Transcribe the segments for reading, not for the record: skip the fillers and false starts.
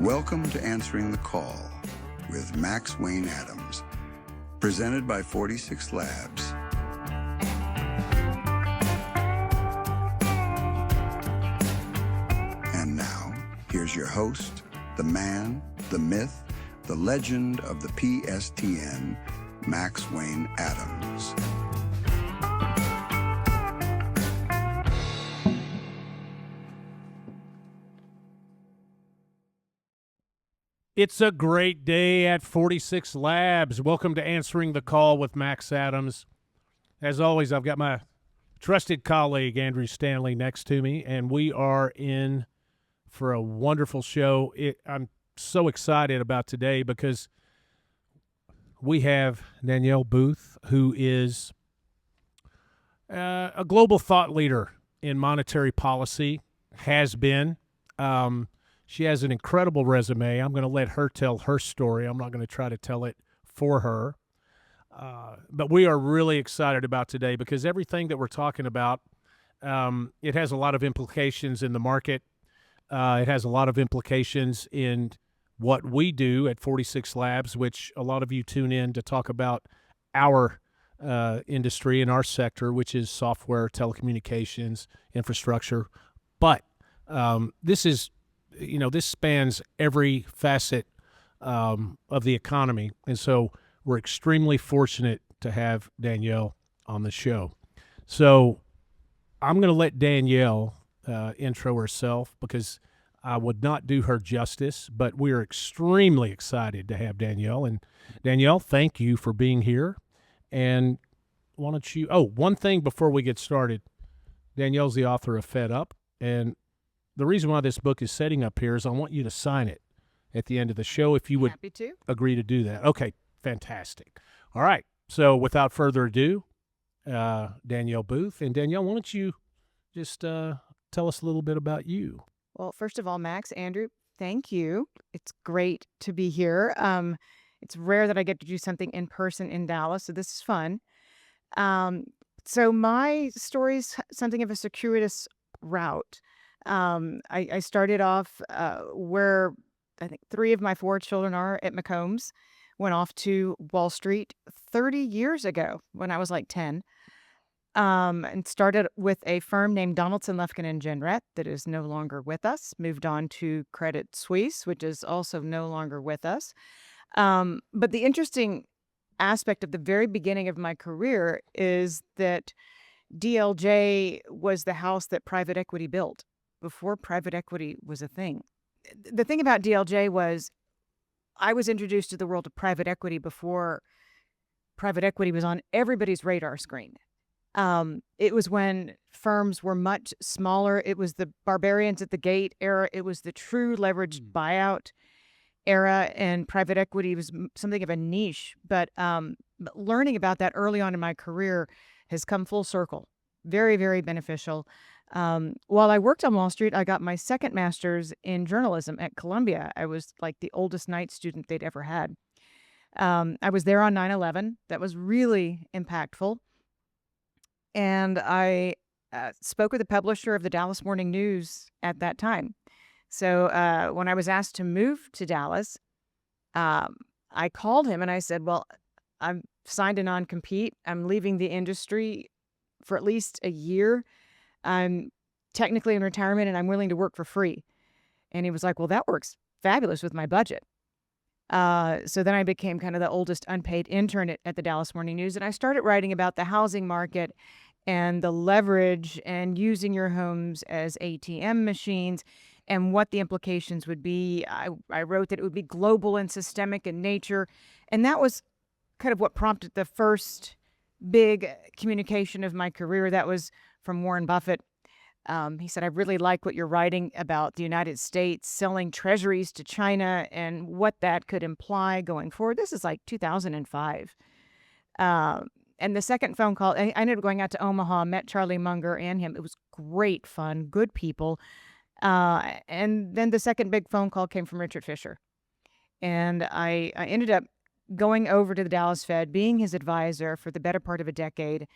Welcome to Answering the Call with Max Wayne Adams, presented by 46 Labs. And now, here's your host, the man, the myth, the legend of the PSTN, Max Wayne Adams. It's a great day at 46 Labs. Welcome to Answering the Call with Max Adams. As always, I've got my trusted colleague, Andrew Stanley, next to me, and we are in for a wonderful show. I'm so excited about today because we have Danielle Booth, who is a global thought leader in monetary policy, has been. She has an incredible resume. I'm going to let her tell her story. I'm not going to try to tell it for her. But we are really excited about today because everything that we're talking about, it has a lot of implications in the market. It has a lot of implications in what we do at 46 Labs, which a lot of you tune in to talk about our industry and our sector, which is software, telecommunications, infrastructure. But this spans every facet of the economy. And so we're extremely fortunate to have Danielle on the show. So I'm going to let Danielle intro herself because I would not do her justice, but we're extremely excited to have Danielle. And Danielle, thank you for being here. And why don't you, one thing before we get started, Danielle's the author of Fed Up. And the reason why this book is sitting up here is I want you to sign it at the end of the show if you would agree to do that. Okay, fantastic. All right, so without further ado, Danielle Booth. And Danielle, why don't you just tell us a little bit about you? Well, first of all, Max, Andrew, thank you. It's great to be here. It's rare that I get to do something in person in Dallas, so this is fun. So my story's something of a circuitous route. I started off where I think 3 of my 4 children are at McCombs, went off to Wall Street 30 years ago when I was like 10, and started with a firm named Donaldson, Lufkin and Jenrette that is no longer with us, moved on to Credit Suisse, which is also no longer with us. But the interesting aspect of the very beginning of my career is that DLJ was the house that private equity built before private equity was a thing. The thing about DLJ was I was introduced to the world of private equity before private equity was on everybody's radar screen. It was when firms were much smaller. It was the barbarians at the gate era. It was the true leveraged buyout era, and private equity was something of a niche. But learning about that early on in my career has come full circle. Very, very beneficial. While I worked on Wall Street, I got my second master's in journalism at Columbia. I was like the oldest night student they'd ever had. I was there on 9/11. That was really impactful. And I spoke with the publisher of the Dallas Morning News at that time. So when I was asked to move to Dallas, I called him and I said, well, I'm signed a non-compete. I'm leaving the industry for at least a year. I'm technically in retirement and I'm willing to work for free. And he was like, well, that works fabulous with my budget. So then I became kind of the oldest unpaid intern at the Dallas Morning News. And I started writing about the housing market and the leverage and using your homes as ATM machines and what the implications would be. I wrote that it would be global and systemic in nature. And that was kind of what prompted the first big communication of my career. That was from Warren Buffett. He said, I really like what you're writing about the United States selling treasuries to China and what that could imply going forward. This is like 2005. And the second phone call, I ended up going out to Omaha, met Charlie Munger and him. It was great fun, good people. And then the second big phone call came from Richard Fisher. And I ended up going over to the Dallas Fed, being his advisor for the better part of a decade,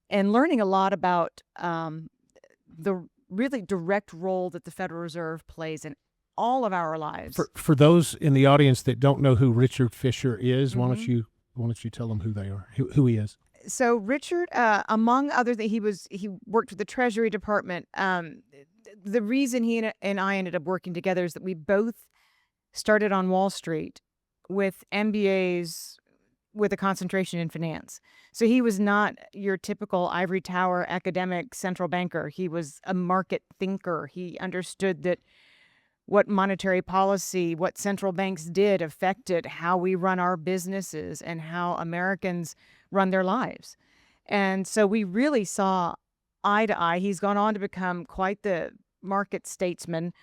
and learning a lot about the really direct role that the Federal Reserve plays in all of our lives. For those in the audience that don't know who Richard Fisher is, why Mm-hmm. don't you tell them who they are, who he is? So Richard, among other things, he worked with the Treasury Department. The reason he and I ended up working together is that we both started on Wall Street with MBAs with a concentration in finance. So he was not your typical ivory tower academic central banker. He was a market thinker. He understood that what monetary policy, what central banks did affected how we run our businesses and how Americans run their lives. And so we really saw eye to eye. He's gone on to become quite the market statesman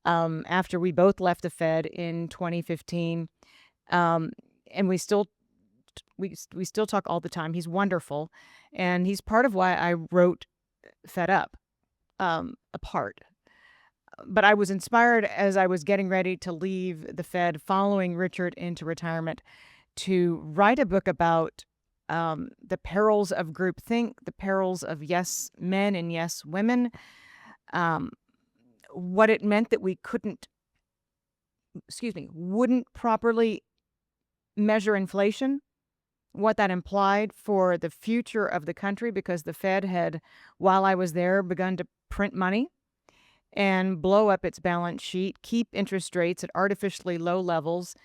after we both left the Fed in 2015. And we still talk all the time. He's wonderful. And he's part of why I wrote Fed Up, apart. But I was inspired as I was getting ready to leave the Fed following Richard into retirement to write a book about the perils of groupthink, the perils of yes men and yes women, what it meant that we wouldn't properly measure inflation, what that implied for the future of the country, because the Fed had, while I was there, begun to print money and blow up its balance sheet, keep interest rates at artificially low levels,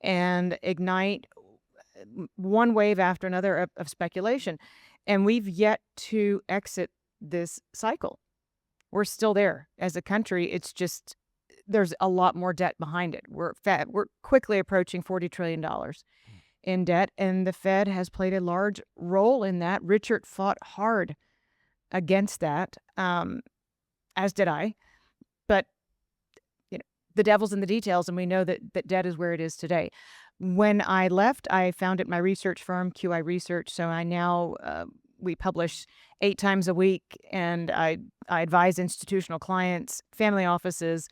and ignite one wave after another of speculation. And we've yet to exit this cycle. We're still there as a country. It's just there's a lot more debt behind it. We're quickly approaching $40 trillion in debt, and the Fed has played a large role in that. Richard fought hard against that, as did I. But the devil's in the details, and we know that debt is where it is today. When I left, I founded my research firm, QI Research. So I now we publish 8 times a week, and I advise institutional clients, family offices,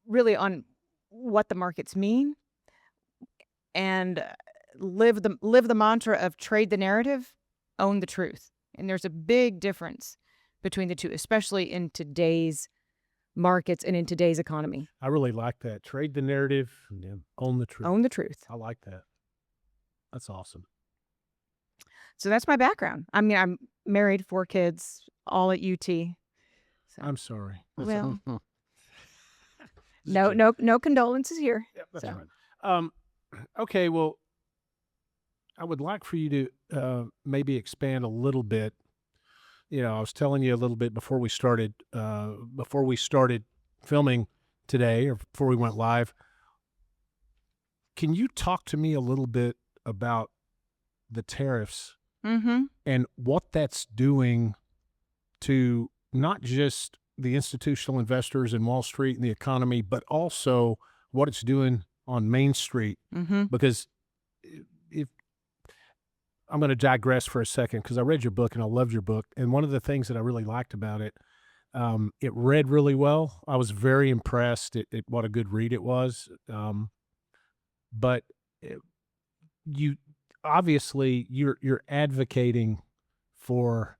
really on what the markets mean, and live the mantra of trade the narrative, own the truth. And there's a big difference between the two, especially in today's markets and in today's economy. I really like that. Trade the narrative, own the truth. Own the truth. I like that. That's awesome. So that's my background. I mean, I'm married, 4 kids, all at UT. So. I'm sorry. Well, no condolences here. Yeah, that's right. Okay, well, I would like for you to maybe expand a little bit. I was telling you a little bit before we started filming today, or before we went live. Can you talk to me a little bit about the tariffs and what that's doing to not just the institutional investors in Wall Street and the economy, but also what it's doing on Main Street? Because if I'm going to digress for a second, because I read your book and I loved your book. And one of the things that I really liked about it, it read really well. I was very impressed at what a good read it was. But you obviously you're advocating for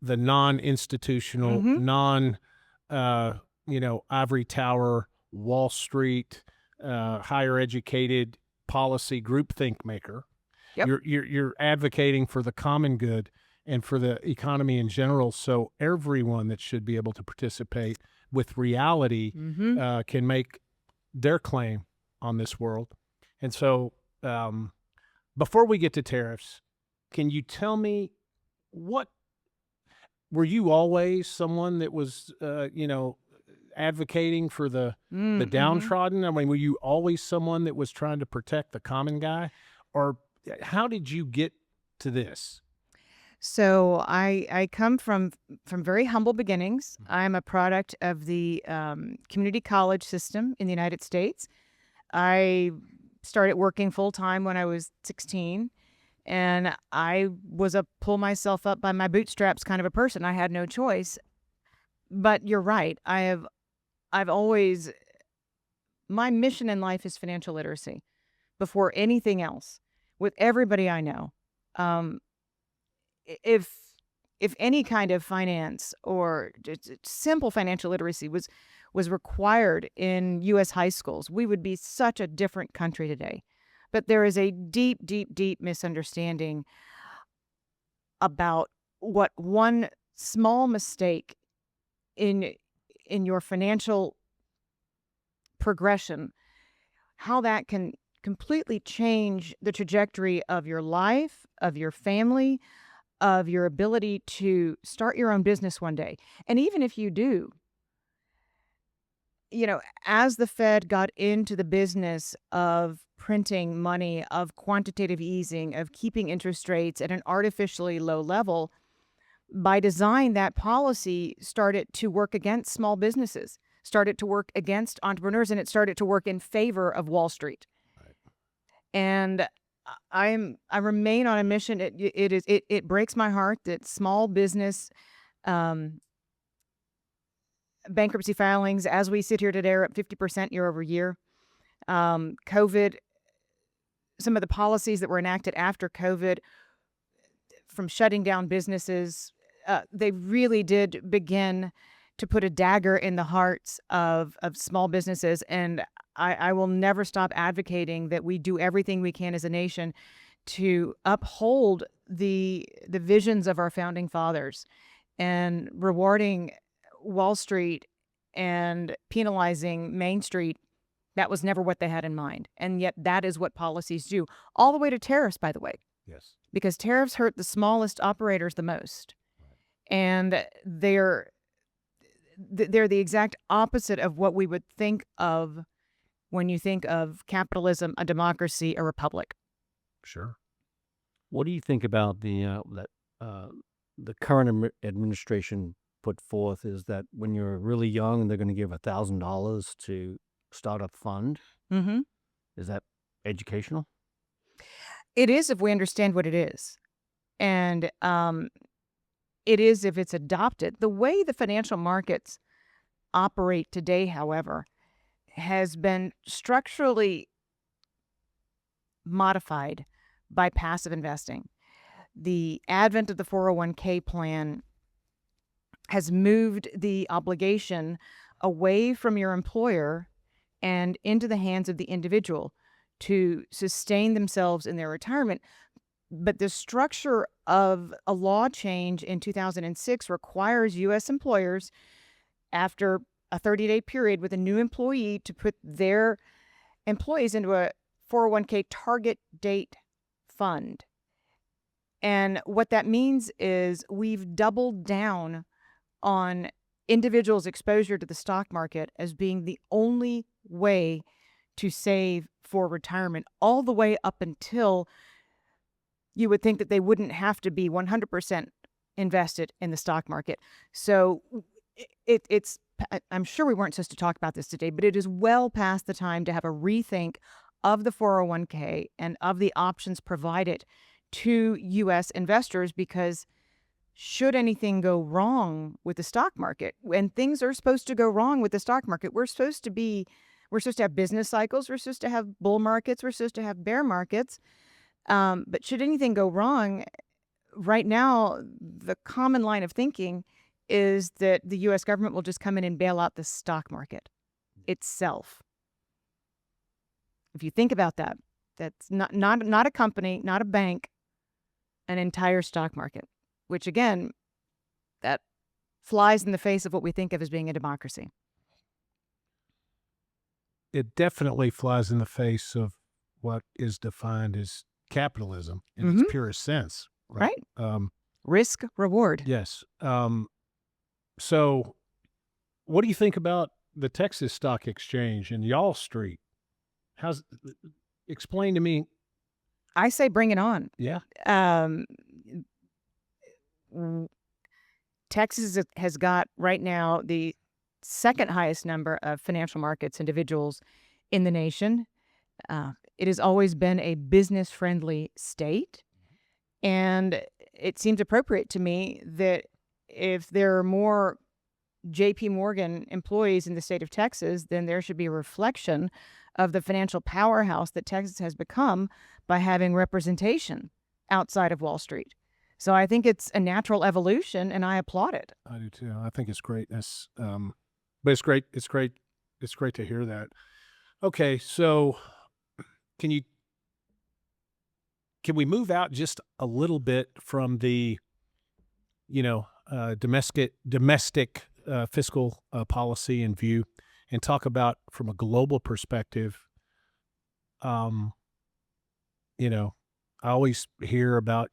the non-institutional, ivory tower, Wall Street, higher educated policy groupthink maker. Yep. You're advocating for the common good and for the economy in general, so everyone that should be able to participate with reality can make their claim on this world. And so before we get to tariffs, can you tell me, were you always someone that was advocating for the downtrodden? I mean, were you always someone that was trying to protect the common guy? Or how did you get to this? So I come from very humble beginnings. I'm a product of the community college system in the United States. I started working full-time when I was 16, and I was a pull myself up by my bootstraps kind of a person. I had no choice. But you're right. I've always, my mission in life is financial literacy before anything else. With everybody I know, if any kind of finance or just simple financial literacy was required in U.S. high schools, we would be such a different country today. But there is a deep, deep, deep misunderstanding about what one small mistake in your financial progression, how that can completely change the trajectory of your life, of your family, of your ability to start your own business one day. And even if you do, as the Fed got into the business of printing money, of quantitative easing, of keeping interest rates at an artificially low level, by design, that policy started to work against small businesses, started to work against entrepreneurs, and it started to work in favor of Wall Street. Right. And I remain on a mission. It breaks my heart that small business bankruptcy filings, as we sit here today, are up 50% year over year. COVID, some of the policies that were enacted after COVID, from shutting down businesses, they really did begin to put a dagger in the hearts of small businesses. And I will never stop advocating that we do everything we can as a nation to uphold the visions of our founding fathers, and rewarding Wall Street and penalizing Main Street. That was never what they had in mind. And yet that is what policies do, all the way to tariffs, by the way. Yes. Because tariffs hurt the smallest operators the most. Right. And they're the exact opposite of what we would think of when you think of capitalism, a democracy, a republic. Sure. What do you think about the current administration put forth is that when you're really young, they're going to give $1,000 to start a fund? Mm-hmm. Is that educational? It is, if we understand what it is. And it is if it's adopted. The way the financial markets operate today, however, has been structurally modified by passive investing. The advent of the 401k plan has moved the obligation away from your employer and into the hands of the individual to sustain themselves in their retirement. But the structure of a law change in 2006 requires U.S. employers, after a 30-day period with a new employee, to put their employees into a 401k target date fund. And what that means is we've doubled down on individuals' exposure to the stock market as being the only way to save for retirement, all the way up until you would think that they wouldn't have to be 100% invested in the stock market. So it's, I'm sure we weren't supposed to talk about this today, but it is well past the time to have a rethink of the 401k and of the options provided to U.S. investors, because should anything go wrong with the stock market, and things are supposed to go wrong with the stock market, we're supposed to have business cycles, we're supposed to have bull markets, we're supposed to have bear markets. But should anything go wrong, right now, the common line of thinking is that the U.S. government will just come in and bail out the stock market itself. If you think about that, that's not a company, not a bank, an entire stock market, which again, that flies in the face of what we think of as being a democracy. It definitely flies in the face of what is defined as capitalism in its purest sense. Right. Risk, reward. Yes. So what do you think about the Texas Stock Exchange and Y'all Street? Explain to me. I say bring it on. Yeah. Texas has got right now the second highest number of financial markets individuals in the nation. It has always been a business-friendly state, and it seems appropriate to me that if there are more J.P. Morgan employees in the state of Texas, then there should be a reflection of the financial powerhouse that Texas has become by having representation outside of Wall Street. So I think it's a natural evolution, and I applaud it. I do too. I think it's great. That's But it's great. It's great. It's great to hear that. Okay, so can you can we move out just a little bit from the domestic fiscal policy and view, and talk about from a global perspective? Um, you know, I always hear about,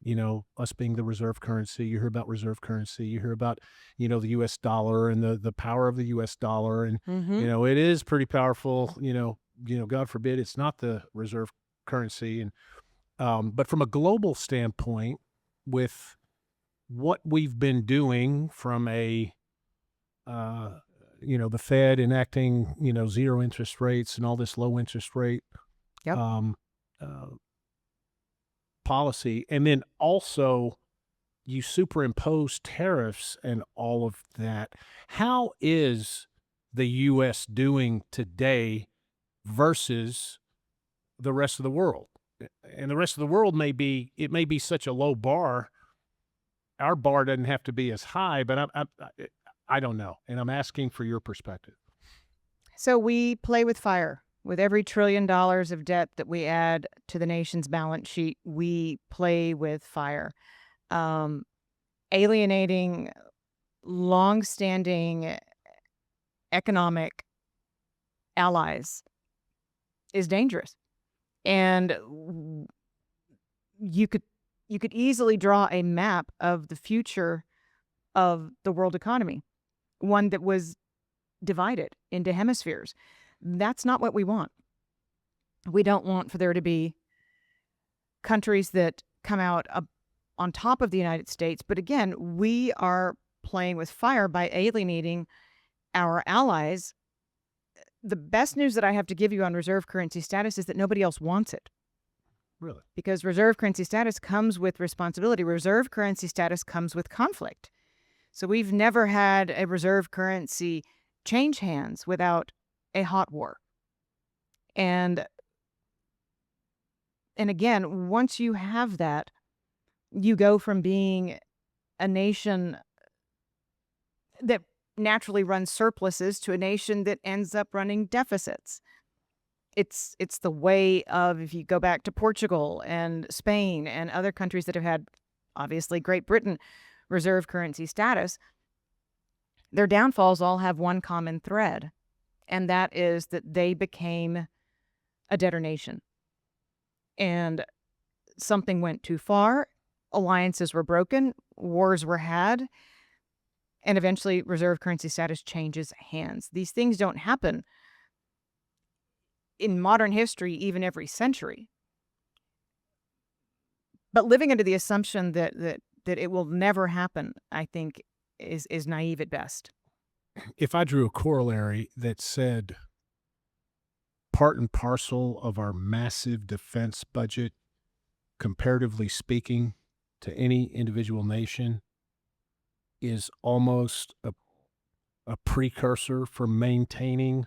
us being the reserve currency. You hear about reserve currency. You hear about, the U.S. dollar and the power of the U.S. dollar. And, Mm-hmm. it is pretty powerful. God forbid it's not the reserve currency. And but from a global standpoint, with what we've been doing from the Fed enacting, zero interest rates and all this low interest rate Yep. uh, policy, and then also you superimpose tariffs and all of that. How is the U.S. doing today versus the rest of the world? And the rest of the world may be such a low bar. Our bar doesn't have to be as high, but I don't know, and I'm asking for your perspective. So we play with fire. With every $1 trillion of debt that we add to the nation's balance sheet, we play with fire. Alienating long-standing economic allies is dangerous. And you could easily draw a map of the future of the world economy, one that was divided into hemispheres. That's not what we want. We don't want for there to be countries that come out on top of the United States. But again, we are playing with fire by alienating our allies. The best news that I have to give you on reserve currency status is that nobody else wants it. Really? Because reserve currency status comes with responsibility. Reserve currency status comes with conflict. So we've never had a reserve currency change hands without a hot war. And again, once you have that, you go from being a nation that naturally runs surpluses to a nation that ends up running deficits. It's the way of, if you go back to Portugal and Spain and other countries that have had, obviously Great Britain, reserve currency status, their downfalls all have one common thread, and that is that they became a debtor nation. And something went too far, alliances were broken, wars were had, and eventually reserve currency status changes hands. These things don't happen in modern history, even every century. But living under the assumption that it will never happen, I think, is naive at best. If I drew a corollary that said part and parcel of our massive defense budget, comparatively speaking, to any individual nation, is almost a precursor for maintaining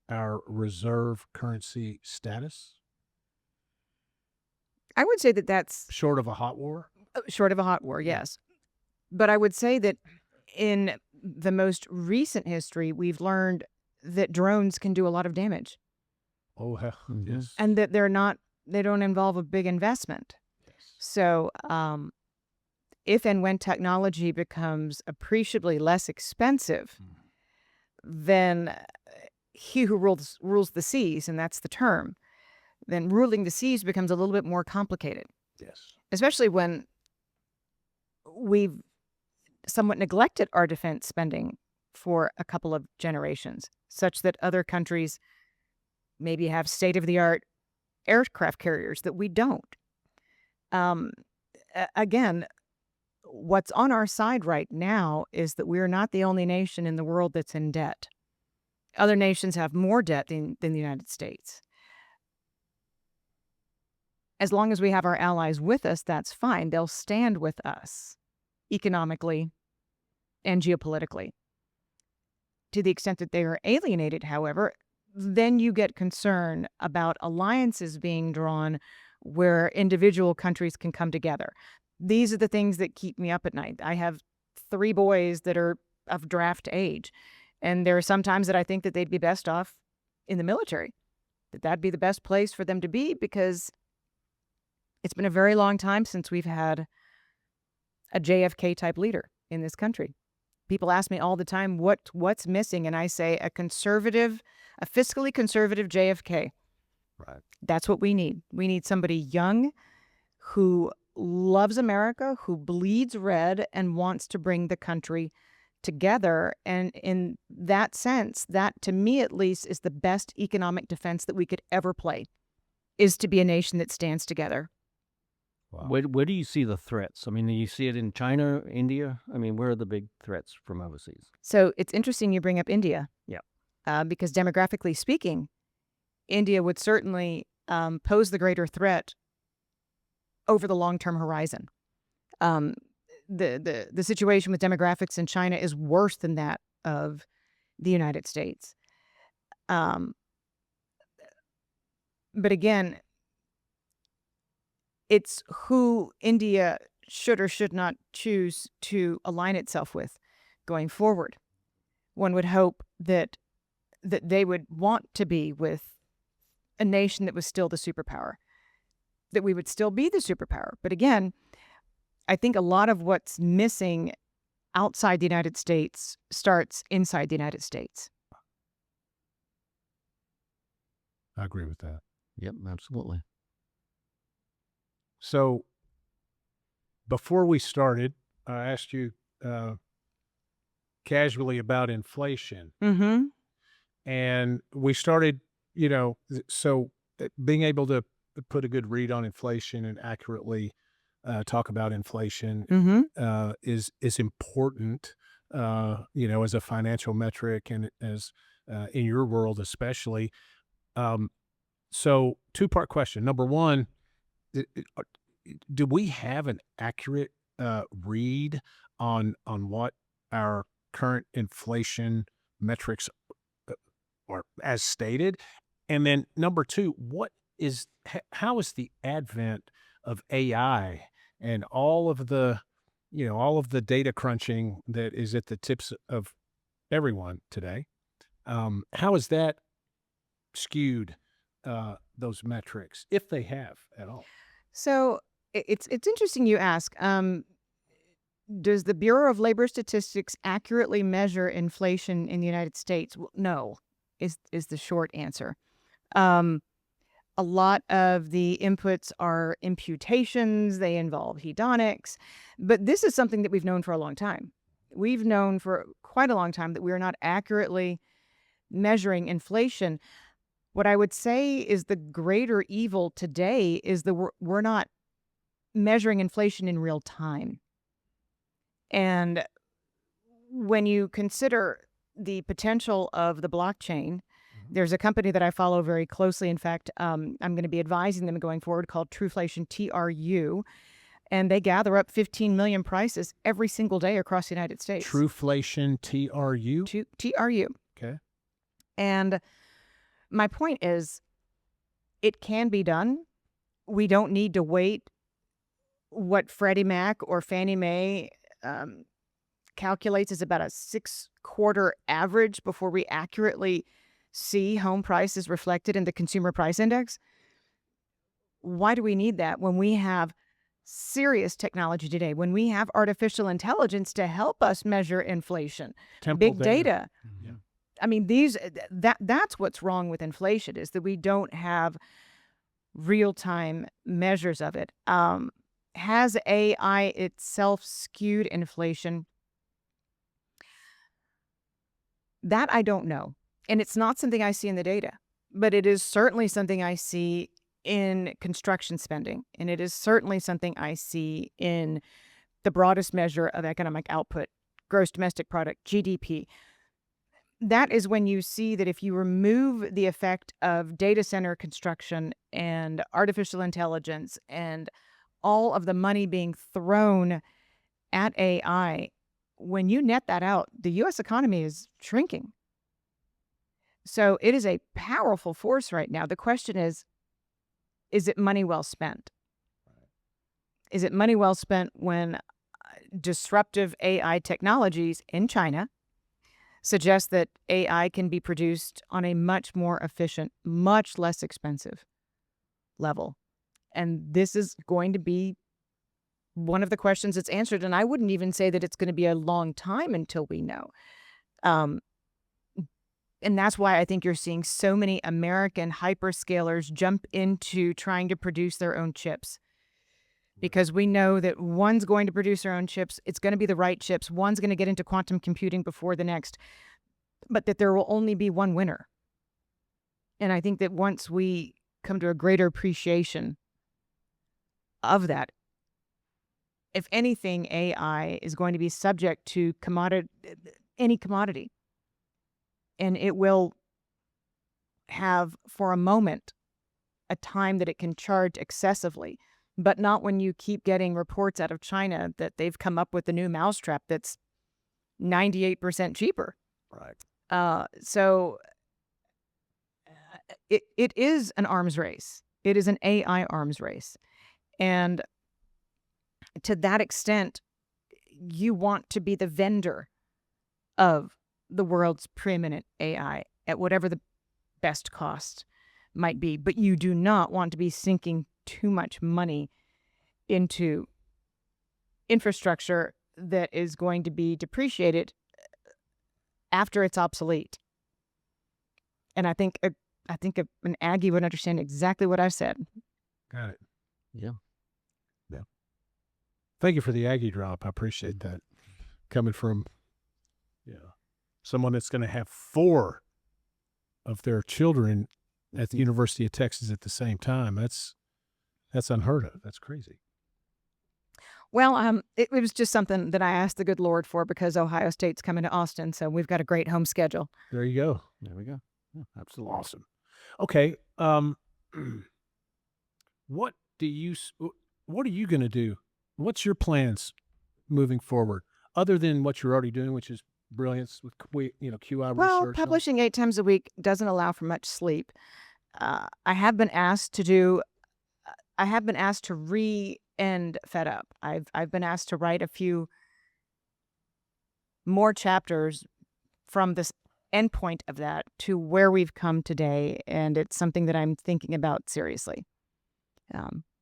our reserve currency status? I would say that that's Short of a hot war? short of a hot war, yes. But I would say that in the most recent history, we've learned that drones can do a lot of damage, Oh, hell, Mhm. yes. and that they don't involve a big investment. So if and when technology becomes appreciably less expensive, then he who rules the seas, and that's the term, then ruling the seas becomes a little bit more complicated, Yes. especially when we've somewhat neglected our defense spending for a couple of generations, such that other countries maybe have state-of-the-art aircraft carriers that we don't. Again, what's on our side right now is that we're not the only nation in the world that's in debt. Other nations have more debt than the United States. As long as we have our allies with us, that's fine. They'll stand with us economically and geopolitically. To the extent that they are alienated, however, then you get concerned about alliances being drawn where individual countries can come together. These are the things that keep me up at night. I have 3 boys that are of draft age. And there are some times that I think that they'd be best off in the military, that'd be the best place for them to be, because it's been a very long time since we've had a JFK type leader in this country. People ask me all the time, what's missing? And I say a fiscally conservative JFK. Right. That's what we need. We need somebody young who loves America, who bleeds red and wants to bring the country together. And in that sense, that to me at least is the best economic defense that we could ever play, is to be a nation that stands together. Wow. Where do you see the threats? I mean, do you see it in China, India? I mean, where are the big threats from overseas? So it's interesting you bring up India. Yeah. Because demographically speaking, India would certainly pose the greater threat over the long-term horizon. The situation with demographics in China is worse than that of the United States. But again, it's who India should or should not choose to align itself with going forward. One would hope that they would want to be with a nation that was still the superpower, that we would still be the superpower. But again, I think a lot of what's missing outside the United States starts inside the United States. I agree with that. Yep, absolutely. So before we started, I asked you casually about inflation. Mm-hmm. And we started, so being able to put a good read on inflation and accurately talk about inflation Mm-hmm. is important, as a financial metric, and as in your world especially. So two-part question. Number one, do we have an accurate read on what our current inflation metrics are as stated? And then number two, how is the advent of AI and all of the data crunching that is at the tips of everyone today, how has that skewed those metrics, if they have at all? So it's interesting you ask. Does the Bureau of Labor Statistics accurately measure inflation in the United States? Well, no, is the short answer. A lot of the inputs are imputations. They involve hedonics. But this is something that we've known for a long time. We've known for quite a long time that we are not accurately measuring inflation. What I would say is the greater evil today is that we're not measuring inflation in real time. And when you consider the potential of the blockchain, there's a company that I follow very closely. In fact, I'm going to be advising them going forward, called Trueflation, TRU. And they gather up 15 million prices every single day across the United States. Trueflation, TRU? TRU. Okay. And my point is, it can be done. We don't need to wait what Freddie Mac or Fannie Mae calculates as about a 6-quarter average before we accurately see home prices reflected in the consumer price index. Why do we need that when we have serious technology today, when we have artificial intelligence to help us measure inflation, big data? Yeah. I mean, that's what's wrong with inflation, is that we don't have real-time measures of it. Has AI itself skewed inflation? That I don't know. And it's not something I see in the data, but it is certainly something I see in construction spending. And it is certainly something I see in the broadest measure of economic output, gross domestic product, GDP. That is when you see that if you remove the effect of data center construction and artificial intelligence and all of the money being thrown at AI, when you net that out, the U.S. economy is shrinking. So it is a powerful force right now. The question is it money well spent? Is it money well spent when disruptive AI technologies in China suggests that AI can be produced on a much more efficient, much less expensive level. And this is going to be one of the questions that's answered. And I wouldn't even say that it's going to be a long time until we know. Um, and that's why I think you're seeing so many American hyperscalers jump into trying to produce their own chips. Because we know that one's going to produce their own chips. It's going to be the right chips. One's going to get into quantum computing before the next. But that there will only be one winner. And I think that once we come to a greater appreciation of that, if anything, AI is going to be subject to any commodity. And it will have, for a moment, a time that it can charge excessively. But not when you keep getting reports out of China that they've come up with a new mousetrap that's 98% cheaper. Right. So it is an arms race. It is an AI arms race. And to that extent, you want to be the vendor of the world's preeminent AI at whatever the best cost might be. But you do not want to be sinking too much money into infrastructure that is going to be depreciated after it's obsolete. And I think an Aggie would understand exactly what I said. Got it. Yeah. Thank you for the Aggie drop. I appreciate that. Coming from someone that's going to have 4 of their children at the University of Texas at the same time. That's unheard of. That's crazy. Well, it was just something that I asked the good Lord for because Ohio State's coming to Austin, so we've got a great home schedule. There you go. There we go. Yeah, absolutely. Awesome. Okay. What are you going to do? What's your plans moving forward, other than what you're already doing, which is brilliance with QI Well, research? publishing 8 times a week doesn't allow for much sleep. I have been asked to re-end Fed Up. I've been asked to write a few more chapters from this endpoint of that to where we've come today, and it's something that I'm thinking about seriously.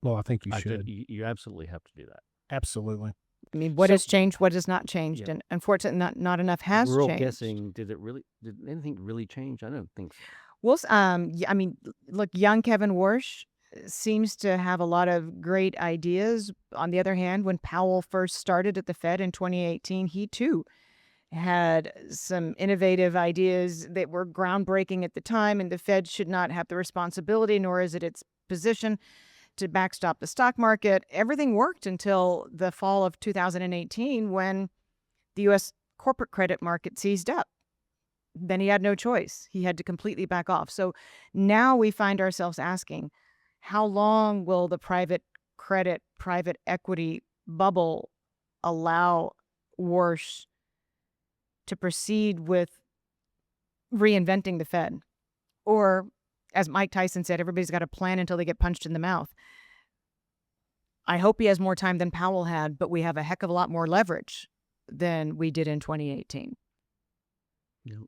Well, I think you should. You absolutely have to do that. Absolutely. I mean, what has changed? What has not changed? Yeah. And unfortunately, not enough has We're all changed. guessing. Did anything really change? I don't think so. Well, I mean, look, young Kevin Warsh seems to have a lot of great ideas. On the other hand, when Powell first started at the Fed in 2018, he too had some innovative ideas that were groundbreaking at the time, and the Fed should not have the responsibility, nor is it its position to backstop the stock market. Everything worked until the fall of 2018 when the U.S. corporate credit market seized up. Then he had no choice. He had to completely back off. So now we find ourselves asking, how long will the private credit, private equity bubble allow Warsh to proceed with reinventing the Fed? Or, as Mike Tyson said, everybody's got a plan until they get punched in the mouth. I hope he has more time than Powell had, but we have a heck of a lot more leverage than we did in 2018. Yep.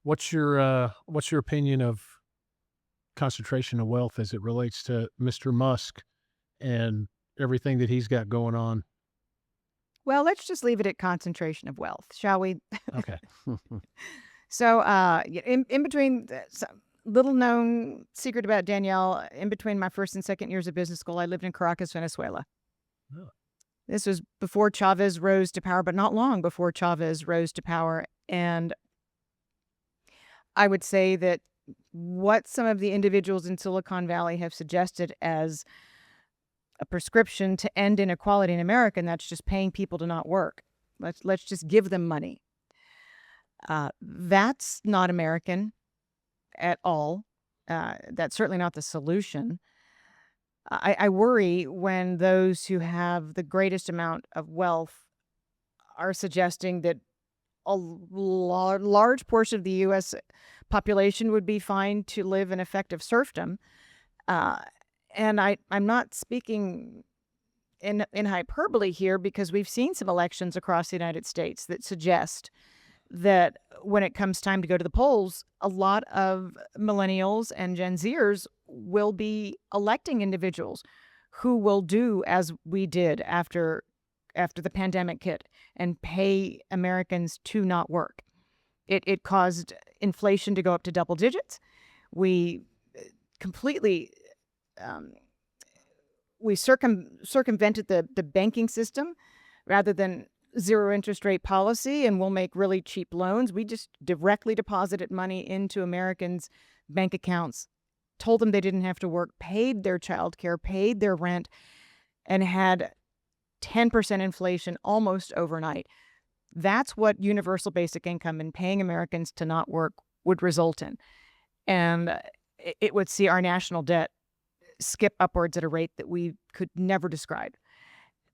What's your opinion of concentration of wealth as it relates to Mr. Musk and everything that he's got going on? Well, let's just leave it at concentration of wealth, shall we? Okay. So, in between, little known secret about Danielle, in between my first and second years of business school, I lived in Caracas, Venezuela. Oh. This was before Chavez rose to power, but not long before Chavez rose to power. And I would say that what some of the individuals in Silicon Valley have suggested as a prescription to end inequality in America, and that's just paying people to not work. Let's just give them money. That's not American at all. That's certainly not the solution. I worry when those who have the greatest amount of wealth are suggesting that a large portion of the U.S. population would be fine to live in effective serfdom. And I'm not speaking in hyperbole here because we've seen some elections across the United States that suggest that when it comes time to go to the polls, a lot of millennials and Gen Zers will be electing individuals who will do as we did after the pandemic hit and pay Americans to not work. It caused inflation to go up to double digits. We completely circumvented the banking system rather than zero interest rate policy, and we'll make really cheap loans. We just directly deposited money into Americans' bank accounts, told them they didn't have to work, paid their child care, paid their rent, and had 10% inflation almost overnight. That's what universal basic income and paying Americans to not work would result in. And it would see our national debt skip upwards at a rate that we could never describe.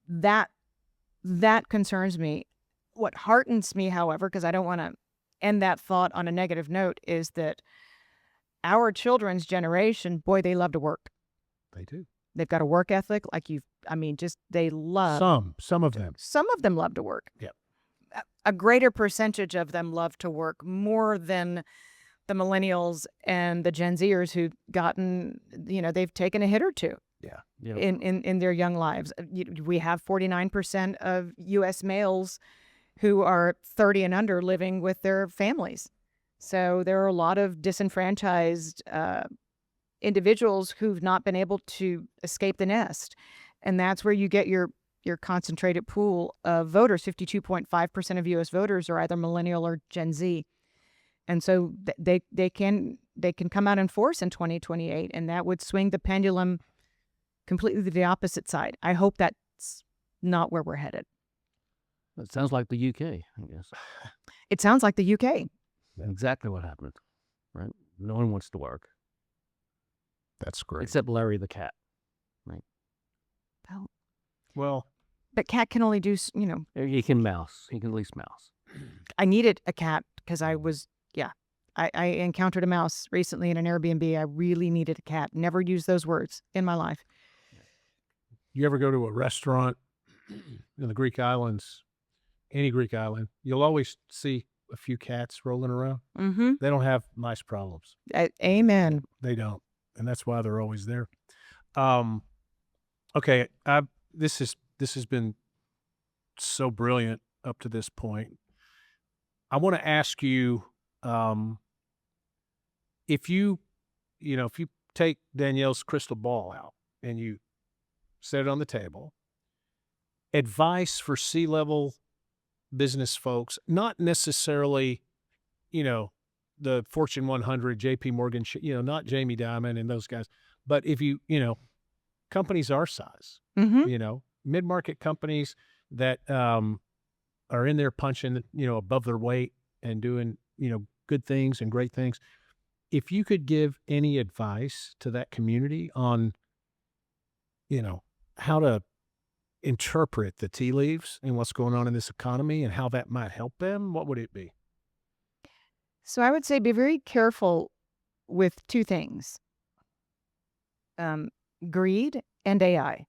That concerns me. What heartens me, however, because I don't want to end that thought on a negative note, is that our children's generation, boy, they love to work. They do. They've got a work ethic they love. Some of them. Some of them love to work. Yep. A greater percentage of them love to work more than the millennials and the Gen Zers who've gotten, they've taken a hit or two. Yeah. In their young lives. We have 49% of U.S. males who are 30 and under living with their families. So there are a lot of disenfranchised individuals who've not been able to escape the nest. And that's where you get your concentrated pool of voters. 52.5% of U.S. voters are either millennial or Gen Z. And so they can come out in force in 2028, and that would swing the pendulum completely to the opposite side. I hope that's not where we're headed. It sounds like the UK, I guess. It sounds like the UK. Exactly what happened, right? No one wants to work. That's great. Except Larry the cat, right? Well, but cat can only do, He can mouse. He can at least mouse. I needed a cat because I encountered a mouse recently in an Airbnb. I really needed a cat. Never used those words in my life. you ever go to a restaurant in the Greek islands, any Greek island, you'll always see a few cats rolling around. Mm-hmm. They don't have mice problems. Amen. They don't, and that's why they're always there. Okay, this has been so brilliant up to this point. I want to ask you, if you take Danielle's crystal ball out and you set it on the table, advice for C-level business folks, not necessarily, the Fortune 100, JP Morgan, not Jamie Dimon and those guys, but if companies our size, Mm-hmm. Mid-market companies that are in there punching, above their weight and doing, good things and great things. If you could give any advice to that community on, how to interpret the tea leaves and what's going on in this economy and how that might help them, what would it be? So I would say be very careful with two things. Greed and AI.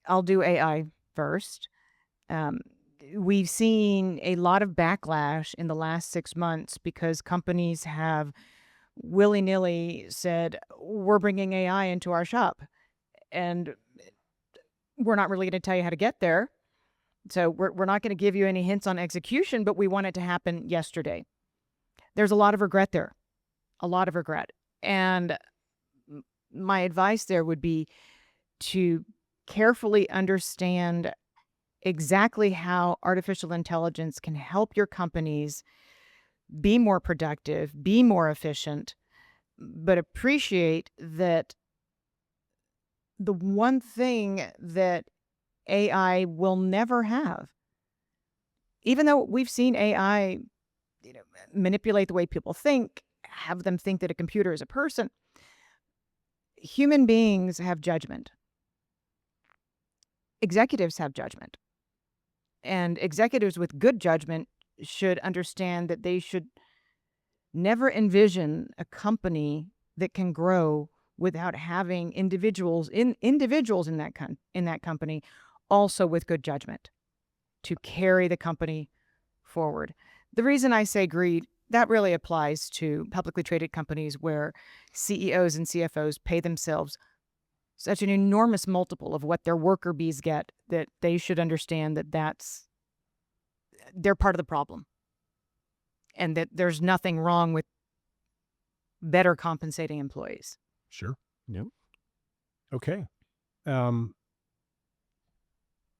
I'll do AI first. We've seen a lot of backlash in the last 6 months because companies have willy-nilly said, we're bringing AI into our shop. And we're not really going to tell you how to get there. So we're not going to give you any hints on execution, but we want it to happen yesterday. There's a lot of regret there. A lot of regret. And my advice there would be to carefully understand exactly how artificial intelligence can help your companies be more productive, be more efficient, but appreciate that the one thing that AI will never have, even though we've seen AI manipulate the way people think, have them think that a computer is a person, human beings have judgment. Executives have judgment. And executives with good judgment should understand that they should never envision a company that can grow without having individuals in that company also with good judgment to carry the company forward. The reason I say greed, that really applies to publicly traded companies where CEOs and CFOs pay themselves such an enormous multiple of what their worker bees get that they should understand that they're part of the problem, and that there's nothing wrong with better compensating employees. Sure. Yep. Okay.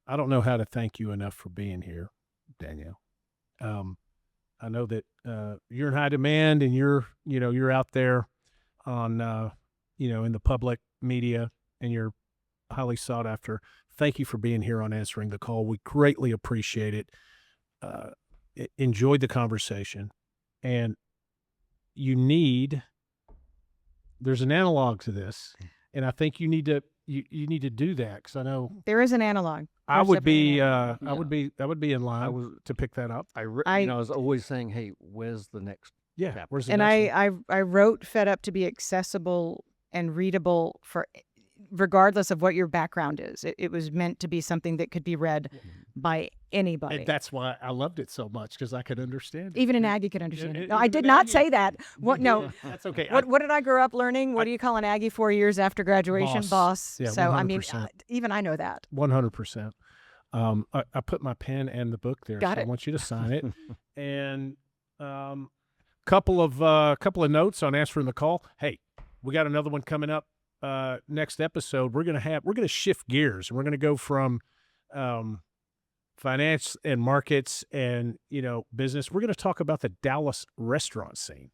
I don't know how to thank you enough for being here, Danielle. I know that you're in high demand, and you're out there on in the public media, and you're highly sought after. Thank you for being here on Answering the Call. We greatly appreciate it. Enjoyed the conversation, and there's an analog to this, and I think you need to do that, because I know There is an analog. I There's would be definitely I would be in line to pick that up. I I- was always saying, hey, where's the next Yeah, chapter? where's the and next one? I wrote Fed Up to be accessible and readable for regardless of what your background is. It was meant to be something that could be read by anybody. And that's why I loved it so much, because I could understand it. Even an Aggie could understand it. No, I even did an not Aggie. say that. What? No. That's okay. What did I grow up learning? What do you call an Aggie 4 years after graduation? Boss. Yeah, So, I mean, 100%. even I know that. 100%. I put my pen and the book there, Got so it. I want you to sign it. And couple of notes on Answering the Call. Hey, we got another one coming up next episode. We're gonna shift gears, and we're gonna go from finance and markets and business. We're gonna talk about the Dallas restaurant scene,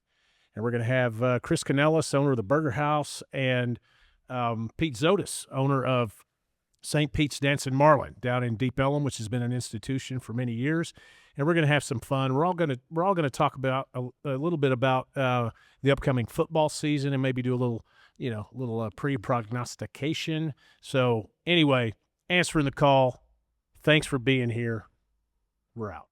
and we're gonna have Chris Canellis, owner of the Burger House, and Pete Zotis, owner of St. Pete's Dancing Marlin down in Deep Ellum, which has been an institution for many years. And we're going to have some fun. We're all going to talk about a little bit about the upcoming football season, and maybe do a little pre-prognostication. So anyway, Answering the Call. Thanks for being here. We're out.